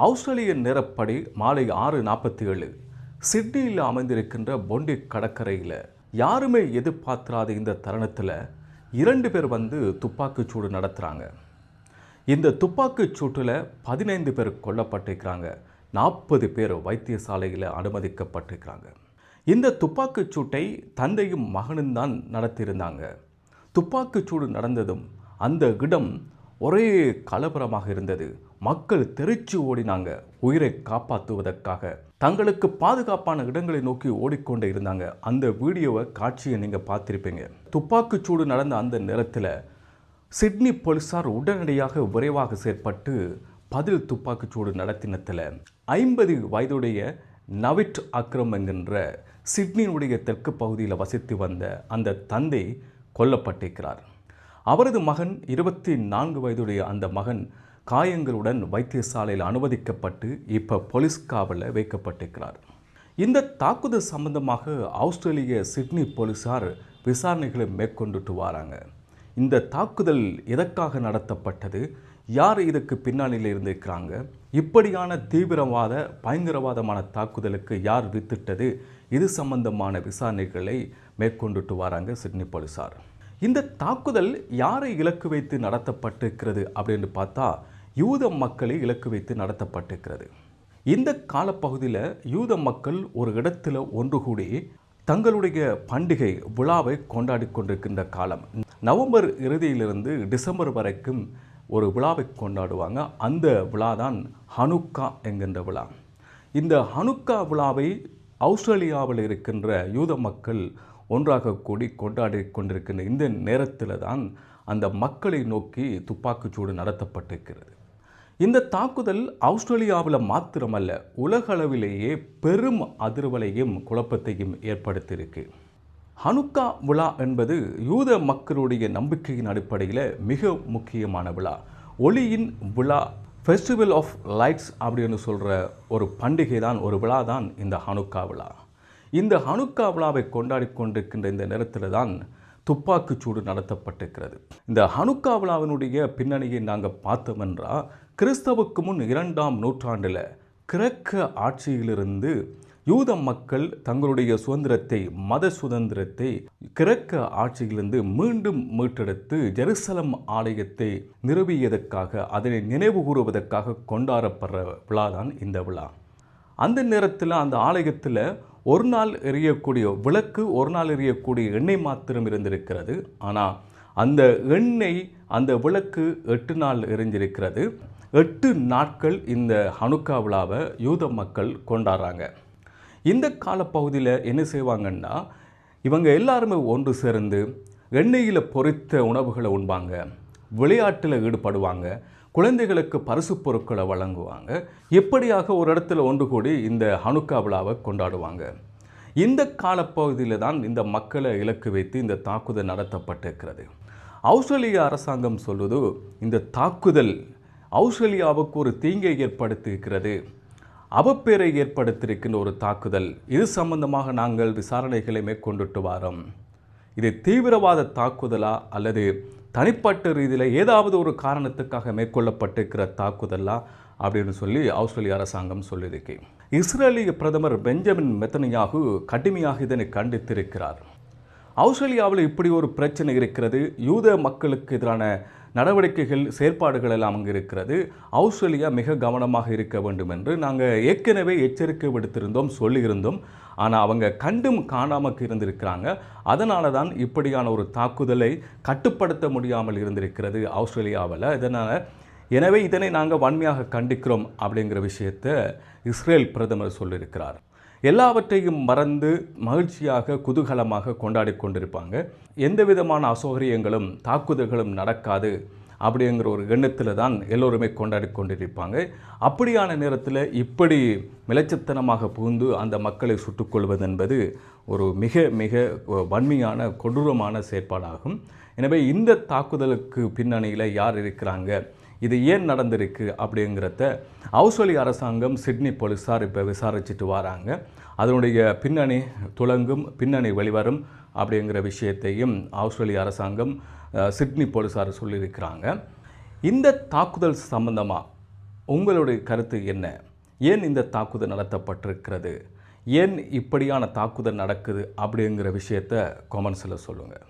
ஆஸ்திரேலிய நேரப்படி மாலை 6:47 சிட்னியில் அமைந்திருக்கின்ற பொண்டி கடற்கரையில் யாருமே எதிர்பார்த்திராத இந்த தருணத்தில் 2 பேர் துப்பாக்கிச்சூடு நடத்துகிறாங்க. இந்த துப்பாக்கிச் சூட்டில் 15 பேர் கொல்லப்பட்டிருக்கிறாங்க. 40 பேர் வைத்தியசாலையில் அனுமதிக்கப்பட்டிருக்கிறாங்க. இந்த துப்பாக்கிச் சூட்டை தந்தையும் மகனும் தான் நடத்தியிருந்தாங்க. துப்பாக்கிச்சூடு நடந்ததும் அந்த இடம் ஒரே கலவரமாக இருந்தது. மக்கள் தெரிச்சு ஓடினாங்க. உயிரை காப்பாற்றுவதற்காக தங்களுக்கு பாதுகாப்பான இடங்களை நோக்கி ஓடிக்கொண்டே இருந்தாங்க. அந்த வீடியோவை காட்சியை நீங்கள் பார்த்துருப்பீங்க. துப்பாக்கிச்சூடு நடந்த அந்த நேரத்தில் சிட்னி போலீஸார் உடனடியாக விரைவாக செயற்பட்டு பதில் துப்பாக்கிச்சூடு நடத்தினத்தில் 50 வயதுடைய நவிட் அக்ரம் என்கின்ற சிட்னியினுடைய தெற்கு பகுதியில் வசித்து வந்த அந்த தந்தை கொல்லப்பட்டிருக்கிறார். அவரது மகன் 24 வயதுடைய அந்த மகன் காயங்களுடன் வைத்தியசாலையில் அனுமதிக்கப்பட்டு இப்போ போலீஸ் காவலில் வைக்கப்பட்டிருக்கிறார். இந்த தாக்குதல் சம்பந்தமாக ஆஸ்திரேலிய சிட்னி போலீஸார் விசாரணைகளை மேற்கொண்டுட்டு வராங்க. இந்த தாக்குதல் எதற்காக நடத்தப்பட்டது, யார் இதுக்கு பின்னணியில் இருந்திருக்கிறாங்க, இப்படியான தீவிரவாத பயங்கரவாதமான தாக்குதலுக்கு யார் வித்திட்டது, இது சம்பந்தமான விசாரணைகளை மேற்கொண்டுட்டு வராங்க சிட்னி போலீஸார். இந்த தாக்குதல் யாரை இலக்கு வைத்து நடத்தப்பட்டிருக்கிறது அப்படின்னு பார்த்தா யூத மக்களை இலக்கு வைத்து நடத்தப்பட்டிருக்கிறது. இந்த காலப்பகுதியில் யூத மக்கள் ஒரு இடத்துல ஒன்று கூடி தங்களுடைய பண்டிகை விழாவை கொண்டாடி கொண்டிருக்கின்ற காலம். நவம்பர் இறுதியிலிருந்து டிசம்பர் வரைக்கும் ஒரு விழாவை கொண்டாடுவாங்க. அந்த விழா தான் ஹனுக்கா என்கின்ற விழா. இந்த ஹனுக்கா விழாவை ஆஸ்திரேலியாவில் இருக்கின்ற யூத மக்கள் ஒன்றாக கூடி கொண்டாடி கொண்டிருக்கின்ற இந்த நேரத்தில் தான் அந்த மக்களை நோக்கி துப்பாக்கிச்சூடு நடத்தப்பட்டிருக்கிறது. இந்த தாக்குதல் ஆஸ்திரேலியாவில் மாத்திரமல்ல, உலக அளவிலேயே பெரும் அதிர்வலையும் குழப்பத்தையும் ஏற்படுத்தியிருக்கு. ஹனுக்கா விழா என்பது யூத மக்களுடைய நம்பிக்கையின் அடிப்படையில் மிக முக்கியமான விழா. ஒளியின் விழா, ஃபெஸ்டிவல் ஆஃப் லைட்ஸ் அப்படின்னு சொல்கிற ஒரு பண்டிகை தான், ஒரு விழா தான் இந்த ஹனுக்கா விழா. இந்த ஹனுக்கா விழாவை கொண்டாடி கொண்டிருக்கின்ற இந்த நேரத்தில் தான் துப்பாக்கிச்சூடு நடத்தப்பட்டிருக்கிறது. இந்த ஹனுக்கா விழாவினுடைய பின்னணியை நாங்கள் பார்த்தோம் என்றால், கிறிஸ்தவுக்கு முன் 2ஆம் நூற்றாண்டில் கிரேக்க ஆட்சியிலிருந்து யூத மக்கள் தங்களுடைய சுதந்திரத்தை, மத சுதந்திரத்தை கிரேக்க ஆட்சியிலிருந்து மீண்டும் மீட்டெடுத்து ஜெருசலம் ஆலயத்தை நிறுவியதற்காக, அதனை நினைவு கூறுவதற்காக கொண்டாடப்படுற விழா தான் இந்த விழா. அந்த நேரத்தில் அந்த ஆலயத்தில் ஒரு நாள் எரியக்கூடிய விளக்கு, ஒரு நாள் எரியக்கூடிய எண்ணெய் மாத்திரம் இருந்திருக்கிறது. ஆனால் அந்த எண்ணெய், அந்த விளக்கு 8 நாள் எரிஞ்சிருக்கிறது. 8 நாட்கள் இந்த ஹனுக்கா விழாவை யூத மக்கள் கொண்டாடுறாங்க. இந்த காலப்பகுதியில் என்ன செய்வாங்கன்னா, இவங்க எல்லாருமே ஒன்று சேர்ந்து எண்ணெயில் பொரித்த உணவுகளை உண்பாங்க, விளையாட்டில் ஈடுபடுவாங்க, குழந்தைகளுக்கு பரிசு பொருட்களை வழங்குவாங்க. எப்படியாக ஒரு இடத்துல ஒன்று கூடி இந்த ஹனுக்கா விழாவை கொண்டாடுவாங்க. இந்த காலப்பகுதியில் தான் இந்த மக்களை இலக்கு வைத்து இந்த தாக்குதல் நடத்தப்பட்டிருக்கிறது. ஆஸ்திரேலிய அரசாங்கம் சொல்வது, இந்த தாக்குதல் ஆஸ்திரேலியாவுக்கு ஒரு தீங்கை ஏற்படுத்தியிருக்கிறது, அவப்பேரை ஏற்படுத்தியிருக்கின்ற ஒரு தாக்குதல். இது சம்பந்தமாக நாங்கள் விசாரணைகளை மேற்கொண்டுட்டு வரோம். இது தீவிரவாத தாக்குதலா அல்லது தனிப்பட்ட ரீதியில் ஏதாவது ஒரு காரணத்துக்காக மேற்கொள்ளப்பட்டிருக்கிற தாக்குதலா அப்படின்னு சொல்லி ஆஸ்திரேலிய அரசாங்கம் சொல்லியிருக்கு. இஸ்ரேலிய பிரதமர் பெஞ்சமின் நெத்தன்யாகு கடுமையாக இதனை கண்டித்திருக்கிறார். ஆஸ்திரேலியாவில் இப்படி ஒரு பிரச்சனை இருக்கிறது, யூத மக்களுக்கு எதிரான நடவடிக்கைகள், செயற்பாடுகள் எல்லாம் அங்கே இருக்கிறது, ஆஸ்திரேலியா மிக கவனமாக இருக்க வேண்டும் என்று நாங்கள் ஏற்கனவே எச்சரிக்கை விடுத்திருந்தோம், சொல்லியிருந்தோம். ஆனால் அவங்க கண்டும் காணாமல் இருந்திருக்கிறாங்க. அதனால தான் இப்படியான ஒரு தாக்குதலை கட்டுப்படுத்த முடியாமல் இருந்திருக்கிறது ஆஸ்திரேலியாவில். எனவே இதனை நாங்கள் வன்மையாக கண்டிக்கிறோம் அப்படிங்கிற விஷயத்தை இஸ்ரேல் பிரதமர் சொல்லியிருக்கிறார். எல்லாவற்றையும் மறந்து மகிழ்ச்சியாக குதூகலமாக கொண்டாடி கொண்டிருப்பாங்க. எந்த விதமான அசௌகரியங்களும் தாக்குதல்களும் நடக்காது அப்படிங்கிற ஒரு எண்ணத்தில் தான் எல்லோருமே கொண்டாடி கொண்டிருப்பாங்க. அப்படியான நேரத்தில் இப்படி மிளச்சத்தனமாக புகுந்து அந்த மக்களை சுட்டுக்கொள்வது என்பது ஒரு மிக மிக வன்மையான கொடூரமான செயற்பாடாகும். எனவே இந்த தாக்குதலுக்கு பின்னணியில் யார் இருக்கிறாங்க, இது ஏன் நடந்திருக்கு அப்படிங்கிறத ஆஸ்திரேலிய அரசாங்கம், சிட்னி போலீஸார் இப்போ விசாரிச்சுட்டு வராங்க. அதனுடைய பின்னணி துளங்கும், பின்னணி வெளிவரும் அப்படிங்கிற விஷயத்தையும் ஆஸ்திரேலிய அரசாங்கம், சிட்னி போலீஸார் சொல்லியிருக்கிறாங்க. இந்த தாக்குதல் சம்பந்தமாக உங்களுடைய கருத்து என்ன? ஏன் இந்த தாக்குதல் நடத்தப்பட்டிருக்கிறது? ஏன் இப்படியான தாக்குதல் நடக்குது அப்படிங்கிற விஷயத்தை கமெண்ட்ஸில் சொல்லுங்கள்.